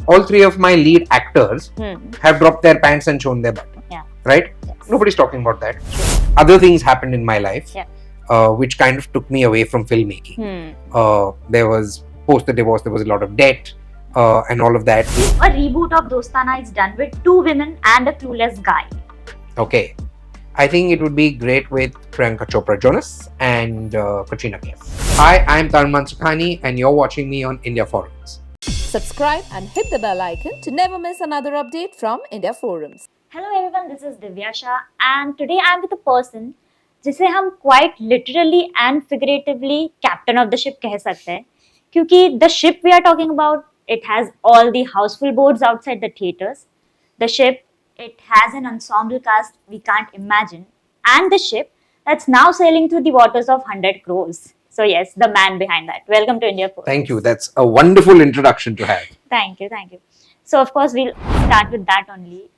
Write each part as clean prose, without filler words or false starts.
all three of my lead actors have dropped their pants and shown their butt. Yeah. Right? Yes. Nobody's talking about that. Other things happened in my life, which kind of took me away from filmmaking. There was, post the divorce, there was a lot of debt and all of that. If a reboot of Dostana is done with 2 women and a clueless guy. Okay. I think it would be great with Priyanka Chopra Jonas and Katrina Kaif. Hi, I'm Tarun Mansukhani and you're watching me on India Forums. Subscribe and hit the bell icon to never miss another update from India Forums. Hello everyone, this is Divya Shah and today I'm with a person जिसे हम quite literally and figuratively captain of the ship कह सकते हैं क्योंकि the ship we are talking about, it has all the Housefull boards outside the theatres. The ship, it has an ensemble cast we can't imagine, and the ship that's now sailing through the waters of 100 crores. So yes, the man behind that. Welcome to India Forums. Thank you. That's a wonderful introduction to have. Thank you. So of course we'll start with that only.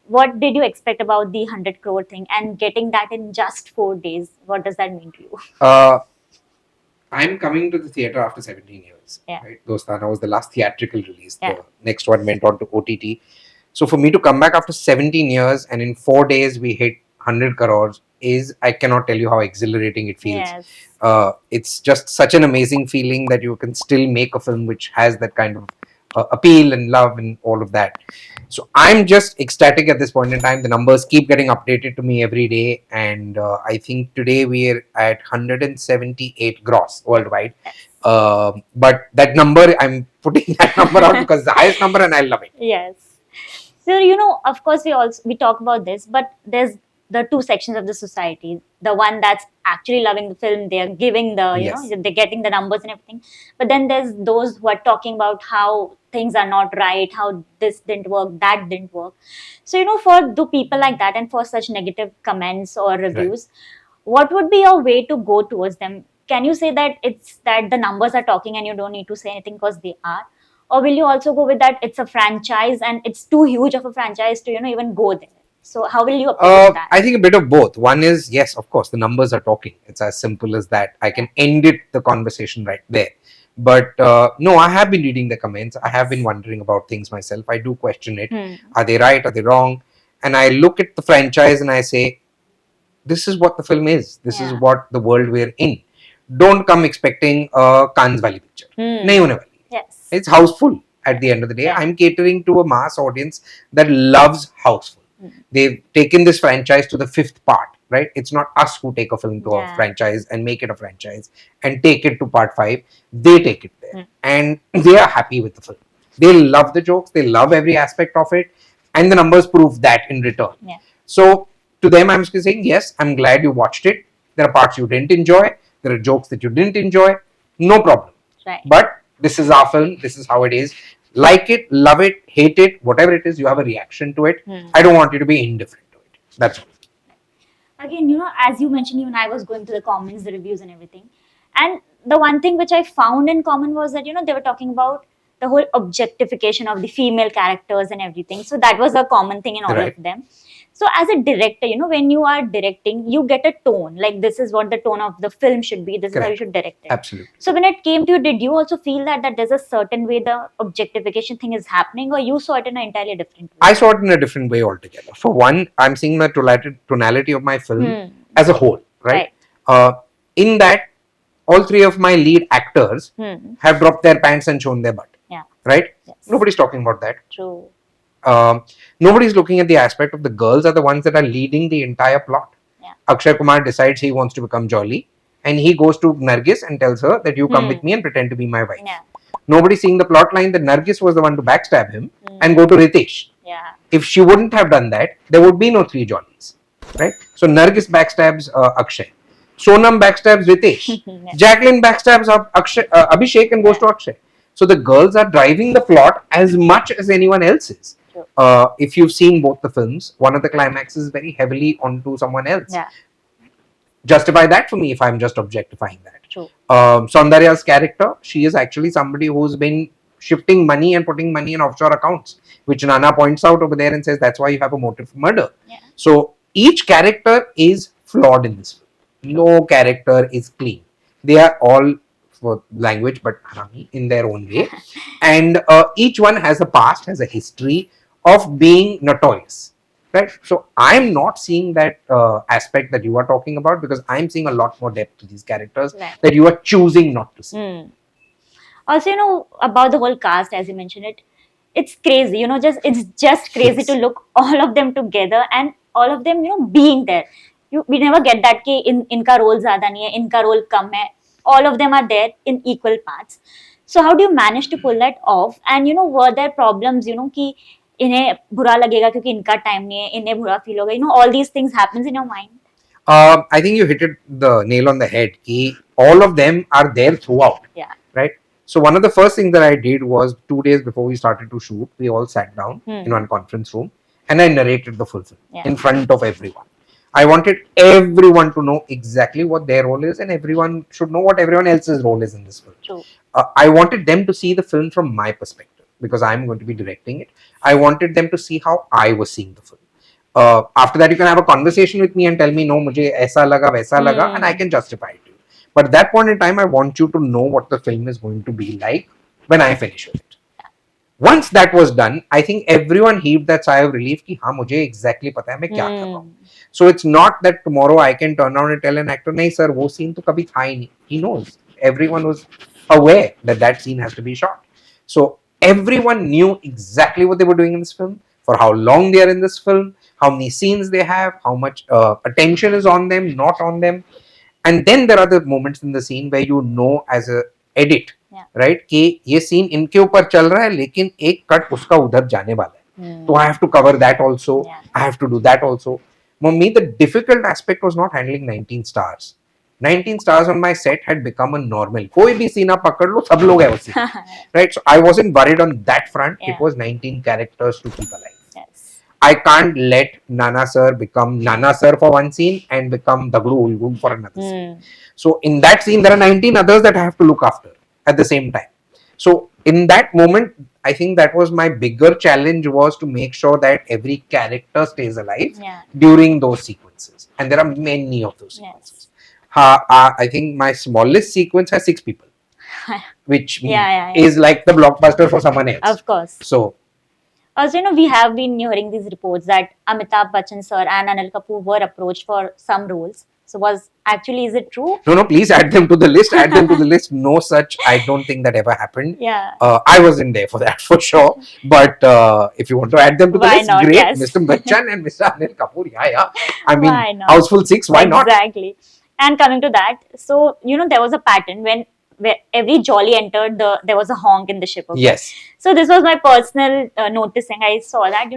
What did you expect about the 100 crore thing and getting that in just 4 days? What does that mean to you? I'm coming to the theatre after 17 years. Yeah. Right? Dostana was the last theatrical release. Yeah. The next one went on to OTT. So for me to come back after 17 years and in 4 days we hit 100 crores is, I cannot tell you how exhilarating it feels. Yes. It's just such an amazing feeling that you can still make a film which has that kind of appeal and love and all of that. So I'm just ecstatic at this point in time. The numbers keep getting updated to me every day, and I think today we're at 178 gross worldwide. But that number, I'm putting that number out because it's the highest number and I love it. Yes. So of course we talk about this, but there's the two sections of the society. The one that's actually loving the film, they're giving the they're getting the numbers and everything. But then there's those who are talking about how things are not right, how this didn't work, that didn't work. So for the people like that and for such negative comments or reviews, what would be your way to go towards them? Can you say that it's that the numbers are talking and you don't need to say anything because they are? Or will you also go with that it's a franchise and it's too huge of a franchise to even go there? So how will you approach that? I think a bit of both. One is, yes, of course, the numbers are talking. It's as simple as that. I can end the conversation right there. But no, I have been reading the comments. I have been wondering about things myself. I do question it. Are they right? Are they wrong? And I look at the franchise and I say, this is what the film is. This is what the world we're in. Don't come expecting a Cannes Valley picture. Nahi hone wali. Yes. It's Housefull at the end of the day. Yeah. I'm catering to a mass audience that loves Housefull. They've taken this franchise to the 5th part, right? It's not us who take a film to a franchise and make it a franchise and take it to part 5. They take it there and they are happy with the film. They love the jokes. They love every aspect of it. And the numbers prove that in return. Yeah. So to them, I'm just saying, yes, I'm glad you watched it. There are parts you didn't enjoy. There are jokes that you didn't enjoy. No problem. Right. But this is our film. This is how it is. Like it, love it, hate it, whatever it is, you have a reaction to it. I don't want you to be indifferent to it. That's all. Again, as you mentioned, even I was going through the comments, the reviews and everything. And the one thing which I found in common was that, they were talking about the whole objectification of the female characters and everything. So that was a common thing in all of them. So as a director, when you are directing, you get a tone. Like this is what the tone of the film should be. This is how you should direct it. Absolutely. So when it came to you, did you also feel that there's a certain way the objectification thing is happening, or you saw it in an entirely different way? I saw it in a different way altogether. For one, I'm seeing the tonality of my film as a whole, right? In that, all three of my lead actors have dropped their pants and shown their butt. Yeah. Right? Yes. Nobody's talking about that. True. Nobody's looking at the aspect of the girls are the ones that are leading the entire plot. Yeah. Akshay Kumar decides he wants to become Jolly and he goes to Nargis and tells her that you come with me and pretend to be my wife. Yeah. Nobody's seeing the plot line that Nargis was the one to backstab him and go to Ritesh. Yeah. If she wouldn't have done that, there would be no 3 Jollies. Right? So Nargis backstabs Akshay. Sonam backstabs Ritesh. Jacqueline backstabs Abhishek and goes to Akshay. So the girls are driving the plot as much as anyone else is. If you've seen both the films, one of the climaxes is very heavily onto someone else. Yeah. Justify that for me if I'm just objectifying that. True. Saundarya's character, she is actually somebody who's been shifting money and putting money in offshore accounts, which Nana points out over there and says that's why you have a motive for murder. Yeah. So each character is flawed in this film. No character is clean. They are all for language, but harami in their own way. And each one has a past, has a history of being notorious. Right. So I'm not seeing that aspect that you are talking about, because I'm seeing a lot more depth to these characters Right. that you are choosing not to see. Also, about the whole cast, as you mentioned it's crazy. It's just crazy to look all of them together and all of them, being there. We never get that कि इनका role ज़्यादा नहीं है, इनका role कम है. All of them are there in equal parts. So how do you manage to pull that off? And were there problems, कि इन्हें बुरा लगेगा क्योंकि इनका time नहीं है, इन्हें बुरा feel होगा. All these things happens in your mind. I think you hit the nail on the head. Ki all of them are there throughout. Yeah. Right. So one of the first things that I did was 2 days before we started to shoot, we all sat down in one conference room and I narrated the full film in front of everyone. I wanted everyone to know exactly what their role is, and everyone should know what everyone else's role is in this film. True. I wanted them to see the film from my perspective, because I'm going to be directing it. I wanted them to see how I was seeing the film. After that, you can have a conversation with me and tell me, no, mujhe aisa laga, vaisa laga, and I can justify it to you. But at that point in time, I want you to know what the film is going to be like when I finish with it. Once that was done, I think everyone heaved that sigh of relief कि हाँ मुझे exactly पता है मैं क्या कर रहा हूँ. So it's not that tomorrow I can turn around and tell an actor नहीं sir वो scene तो कभी था ही नहीं. He knows. Everyone was aware that that scene has to be shot. So everyone knew exactly what they were doing in this film, for how long they are in this film, how many scenes they have, how much attention is on them, not on them. And then there are the moments in the scene where you know as a edit, right, कि ये scene इनके ऊपर चल रहा है लेकिन एक cut उसका उधर जाने वाला है. So I have to cover that also. I have to do that also. For me, the difficult aspect was not handling 19 stars. 19 stars on my set had become a normal. कोई भी scene आप पकड़ लो सब लोग है उसी. Right. So I wasn't worried on that front. It was 19 characters to keep alive. I can't let Nana sir become Nana sir for one scene and become Dagdu Ulgun for another scene. So in that scene, there are 19 others that I have to look after at the same time. So in that moment, I think that was my bigger challenge, was to make sure that every character stays alive during those sequences. And there are many of those sequences. I think my smallest sequence has 6 people, which is like the blockbuster for someone else. Of course. So also, we have been hearing these reports that Amitabh Bachchan sir and Anil Kapoor were approached for some roles. So is it true? No, please add them to the list. Add them to the list. No such, I don't think that ever happened. Yeah. I wasn't there for that for sure. But if you want to add them to the list, not? Great. Yes. Mr. Bachchan and Mr. Anil Kapoor. Yeah. I mean, Housefull 6, why not? Exactly. And coming to that, so, there was a pattern where every jolly entered, there was a honk in the ship. Okay? Yes. So this was my personal noticing. I saw that,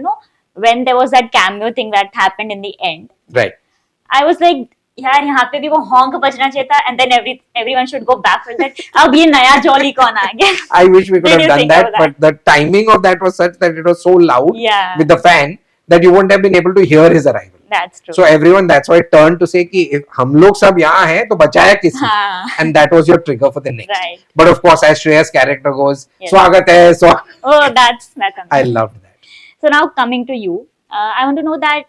when there was that cameo thing that happened in the end. Right. I was like, यार यहाँ पे भी वो honk बजना चाहिए था, and then everyone should go baffled that अब ये नया jolly कौन आ गया. I wish we could have done that, but the timing of that was such that it was so loud with the fan that you wouldn't have been able to hear his arrival. That's true. So everyone, that's why turned to say कि if हम लोग सब यहाँ हैं तो बचाया किसी, and that was your trigger for the next. Right. But of course, as Shreya's character goes, स्वागत है, Oh, that's I loved that. So now coming to you, I want to know that,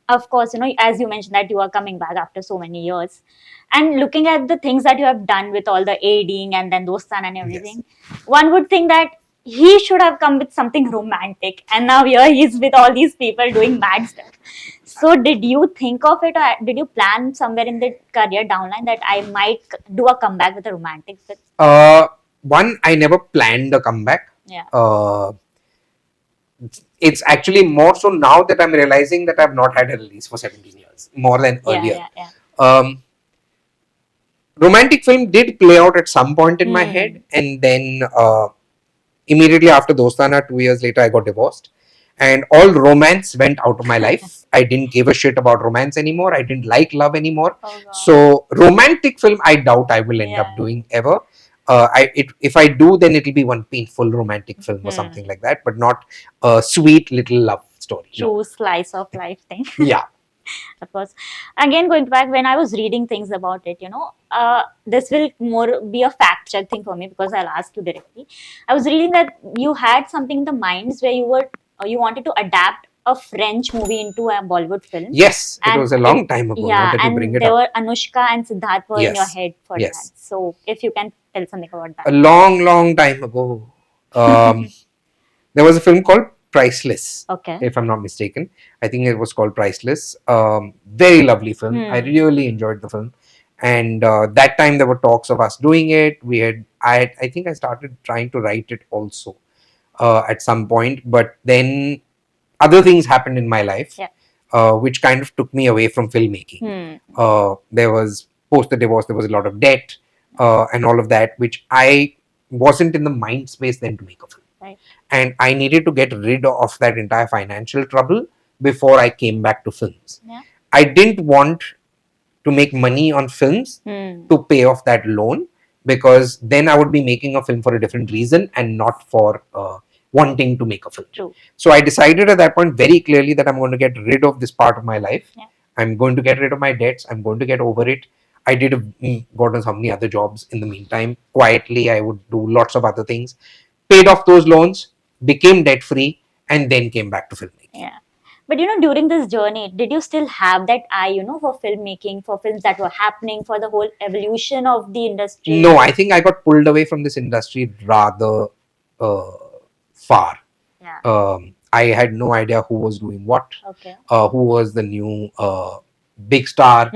of course, as you mentioned that you are coming back after so many years, and looking at the things that you have done with all the aiding and then Dostana and everything, one would think that he should have come with something romantic, and now here he is with all these people doing mad stuff. So did you think of it, or did you plan somewhere in the career downline that I might do a comeback with a romantic film? One, I never planned a comeback. Yeah. It's actually more so now that I'm realizing that I've not had a release for 17 years, more than earlier. Romantic film did play out at some point in my head, and then immediately after Dostana, 2 years later, I got divorced, and all romance went out of my life. I didn't give a shit about romance anymore. I didn't like love anymore. So romantic film, I doubt I will end up doing ever. If I do, then it'll be one painful romantic film or something like that, but not a sweet little love story. True slice of life thing. Yeah. Of course. Again, going back, when I was reading things about it, this will more be a fact check thing for me because I'll ask you directly. I was reading that you had something in the minds where you wanted to adapt a French movie into a Bollywood film. Yes, it And was a long time ago. Yeah, Now that you bring and it there up. were Anushka and Siddharth were in your Yes. head for Yes. that. So if you can tell something about A that. long time ago, there was a film called Priceless. Okay. If I'm not mistaken, I think it was called Priceless. Very lovely film. I really enjoyed the film, and that time there were talks of us doing it. I think I started trying to write it also at some point, but then other things happened in my life, which kind of took me away from filmmaking. There was, post the divorce, there was a lot of debt and all of that, which I wasn't in the mind space then to make a film. Right. And I needed to get rid of that entire financial trouble before I came back to films. Yeah. I didn't want to make money on films to pay off that loan, because then I would be making a film for a different reason and not for wanting to make a film. True. So I decided at that point very clearly that I'm going to get rid of this part of my life. Yeah. I'm going to get rid of my debts. I'm going to get over it. I did God knows how many other jobs in the meantime. Quietly, I would do lots of other things. Paid off those loans, became debt free, and then came back to filmmaking. Yeah. But during this journey, did you still have that eye, for filmmaking, for films that were happening, for the whole evolution of the industry? No, I think I got pulled away from this industry rather far. Yeah. I had no idea who was doing what, Okay. who was the new big star.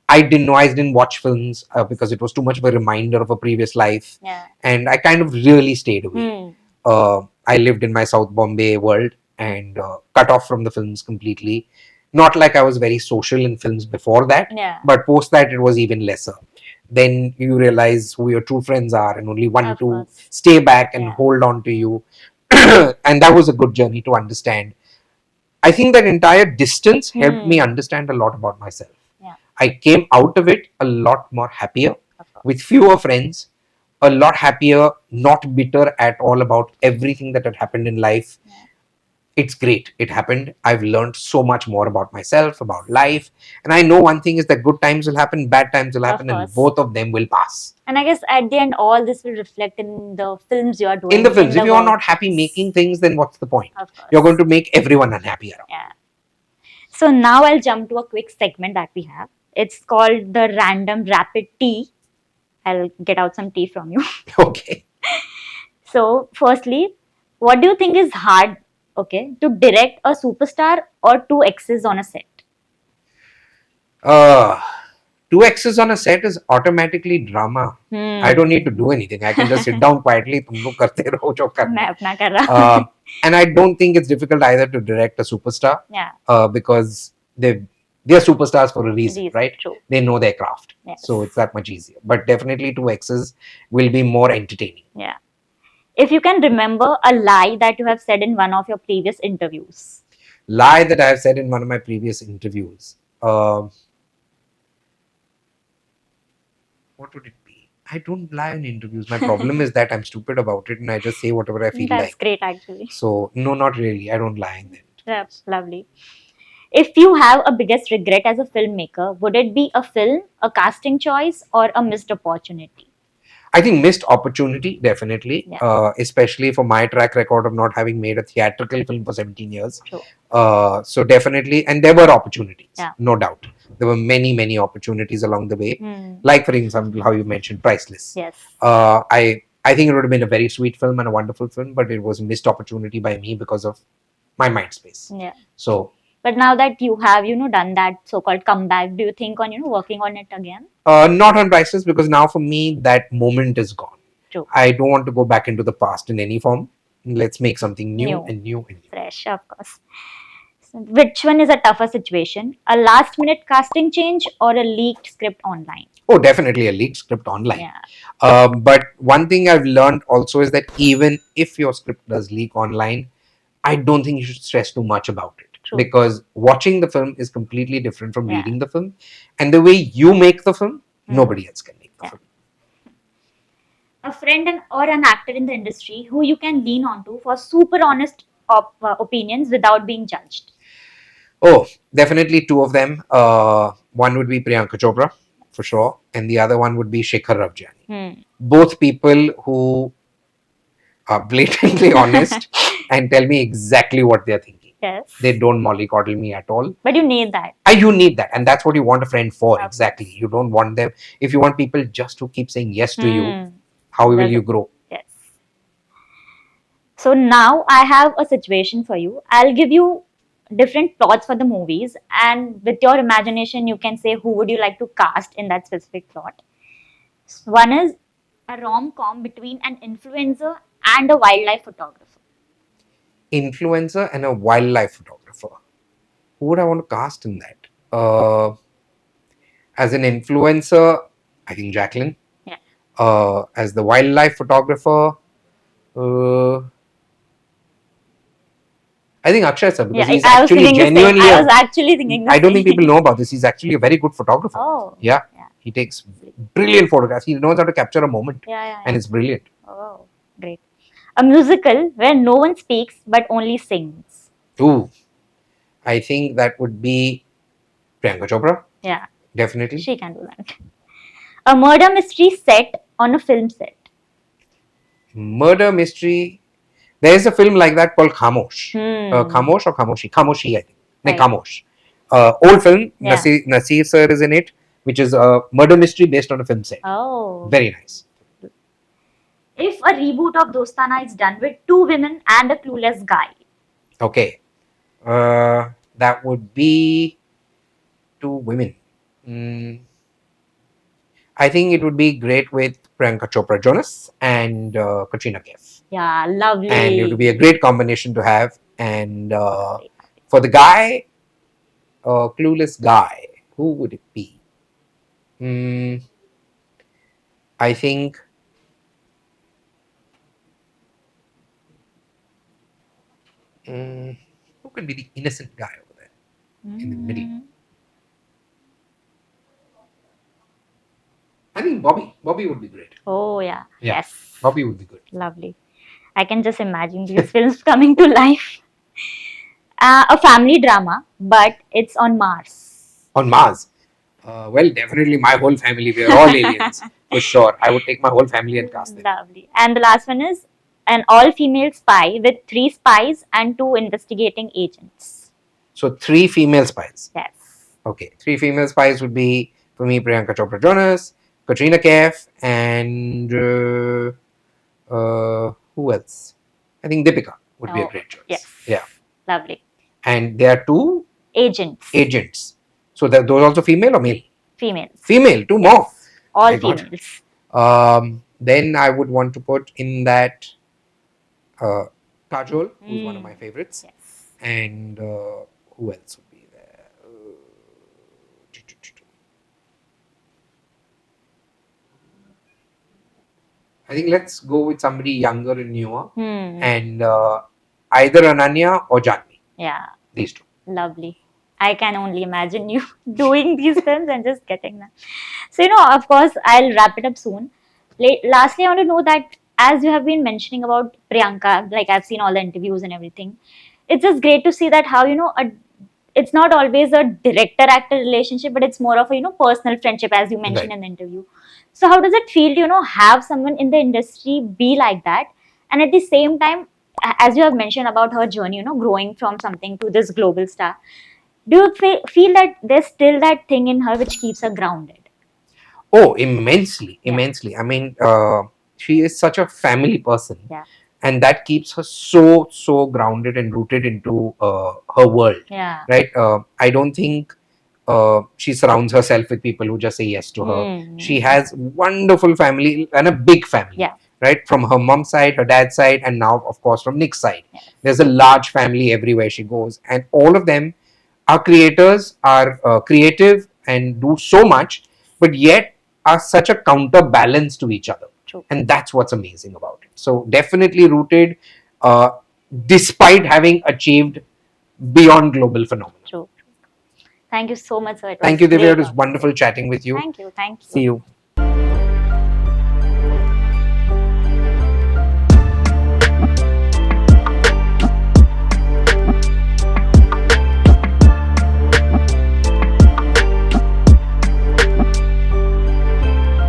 I didn't watch films because it was too much of a reminder of a previous life. Yeah. And I kind of really stayed away. I lived in my South Bombay world and cut off from the films completely. Not like I was very social in films before that, Yeah. but post that it was even lesser. Then you realize who your true friends are and only one Of to course. stay back and Yeah. hold on to you. And that was a good journey to understand. I think that entire distance helped me understand a lot about myself. Yeah. I came out of it a lot more happier, Of course. with fewer friends, a lot happier, not bitter at all about everything that had happened in life. Yeah. It's great. It happened. I've learned so much more about myself, about life. And I know one thing is that good times will happen, bad times will happen, and course. both of them will pass. And I guess at the end, all this will reflect in the films you are doing. In the films, if you're work. not happy making things, then what's the point? Of course. You're going to make everyone unhappy around. Yeah. So now I'll jump to a quick segment that we have. It's called the Random Rapid Tea. I'll get out some tea from you. Okay. So, firstly, what do you think is hard, to direct a superstar or two exes on a set? Two exes on a set is automatically drama. I don't need to do anything. I can just sit down quietly. तुम लोग करते रहो जो करना मैं है. अपना कर रहा हूँ. And I don't think it's difficult either to direct a superstar. Yeah. Because they're superstars for a reason, right? True. They know their craft. Yes. So it's that much easier. But definitely two exes will be more entertaining. Yeah. If you can remember a lie that you have said in one of your previous interviews. Lie that I have said in one of my previous interviews. What would it be? I don't lie in interviews. My problem is that I'm stupid about it and I just say whatever I feel That's like. great, actually. So, no, not really. I don't lie in them. That's lovely. If you have a biggest regret as a filmmaker, would it be a film, a casting choice, or a missed opportunity? I think missed opportunity, definitely. Yeah. Especially for my track record of not having made a theatrical film for 17 years. True. So definitely, and there were opportunities, Yeah. no doubt. There were many opportunities along the way. Like, for example, how you mentioned Priceless. Yes. I think it would have been a very sweet film and a wonderful film, but it was a missed opportunity by me because of my mind space. Yeah. So. But now that you have, done that so-called comeback, do you think on, working on it again? Not on Priceless, because now for me, that moment is gone. True. I don't want to go back into the past in any form. Let's make something new and new. Fresh, of course. So which one is a tougher situation? A last-minute casting change or a leaked script online? Oh, definitely a leaked script online. Yeah. But one thing I've learned also is that even if your script does leak online, I don't think you should stress too much about it. True. Because watching the film is completely different from reading the film. And the way you make the film, nobody else can make the film. A friend or an actor in the industry who you can lean on to for super honest opinions without being judged. Oh, definitely two of them. One would be Priyanka Chopra, for sure. And the other one would be Shekhar Ravjani. Both people who are blatantly honest and tell me exactly what they're thinking. Yes. They don't mollycoddle me at all. But you need that. You need that, and that's what you want a friend for. Of Exactly. course. You don't want them. If you want people just to keep saying yes to you, Hmm. how will That's you it. grow? Yes. So now I have a situation for you. I'll give you different plots for the movies, and with your imagination, you can say who would you like to cast in that specific plot. One is a rom-com between an influencer and a wildlife photographer. Influencer and a wildlife photographer. Who would I want to cast in that? As an influencer, I think Jacqueline. Yeah. As the wildlife photographer, I think Akshay sir, because Yeah, he's I was actually thinking the same. genuinely. I was actually thinking the I don't think same. people know about this. He's actually a very good photographer. Oh. Yeah. Yeah. He takes brilliant photographs. He knows how to capture a moment, Yeah. and it's brilliant. Oh, great. A musical where no one speaks but only sings. Ooh, I think that would be Priyanka Chopra. Yeah, Definitely. she can do that. A murder mystery set on a film set. Murder mystery. There is a film like that called Khamosh. Hmm. Khamosh or Khamoshi? Khamoshi, I think. Right. Khamosh. Old film. Yeah. Nasir sir is in it, which is a murder mystery based on a film set. Oh. Very nice. If a reboot of Dostana is done with two women and a clueless guy. Okay. That would be two women. I think it would be great with Priyanka Chopra Jonas and Katrina Kaif. Yeah, lovely. And it would be a great combination to have. And for the guy, clueless guy, who would it be? I think who can be the innocent guy over there in the middle? I think Bobby. Bobby would be great. Oh, yeah. Yeah. Yes. Bobby would be good. Lovely. I can just imagine these films coming to life. A family drama, but it's on Mars. On Mars. Well, definitely my whole family. We are all aliens. For sure. I would take my whole family and cast them. Lovely. And the last one is an all-female spy with 3 spies and 2 investigating agents. So 3 female spies. Yes. Okay. 3 female spies would be, for me, Priyanka Chopra Jonas, Katrina Kaif, and who else? I think Deepika would be a great choice. Yes. Yeah. Lovely. And there are 2 agents. So those also female or male? Females. Female, 2 more. All I got females. Then I would want to put in that Kajol, who's one of my favorites. Yes. And who else would be there? I think let's go with somebody younger and newer. And either Ananya or Janvi. Yeah. These 2. Lovely. I can only imagine you doing these films and just getting them. So, of course, I'll wrap it up soon. Lastly, I want to know that as you have been mentioning about Priyanka, like I've seen all the interviews and everything, it's just great to see that how, it's not always a director-actor relationship, but it's more of a, personal friendship, as you mentioned in the interview. So how does it feel to, have someone in the industry be like that? And at the same time, as you have mentioned about her journey, growing from something to this global star, do you feel that there's still that thing in her which keeps her grounded? Oh, immensely. I mean, she is such a family person. Yeah. And that keeps her so grounded and rooted into her world. Yeah. Right? I don't think she surrounds herself with people who just say yes to her. She has wonderful family and a big family. Yeah. Right? From her mom's side, her dad's side, and now, of course, from Nick's side. Yes. There's a large family everywhere she goes. And all of them are creators, are creative and do so much, but yet are such a counterbalance to each other. True. And that's what's amazing about it. So definitely rooted, despite having achieved beyond global phenomena. True. Thank you so much, sir. Thank you, Divya. It was wonderful chatting with you. Thank you. See you.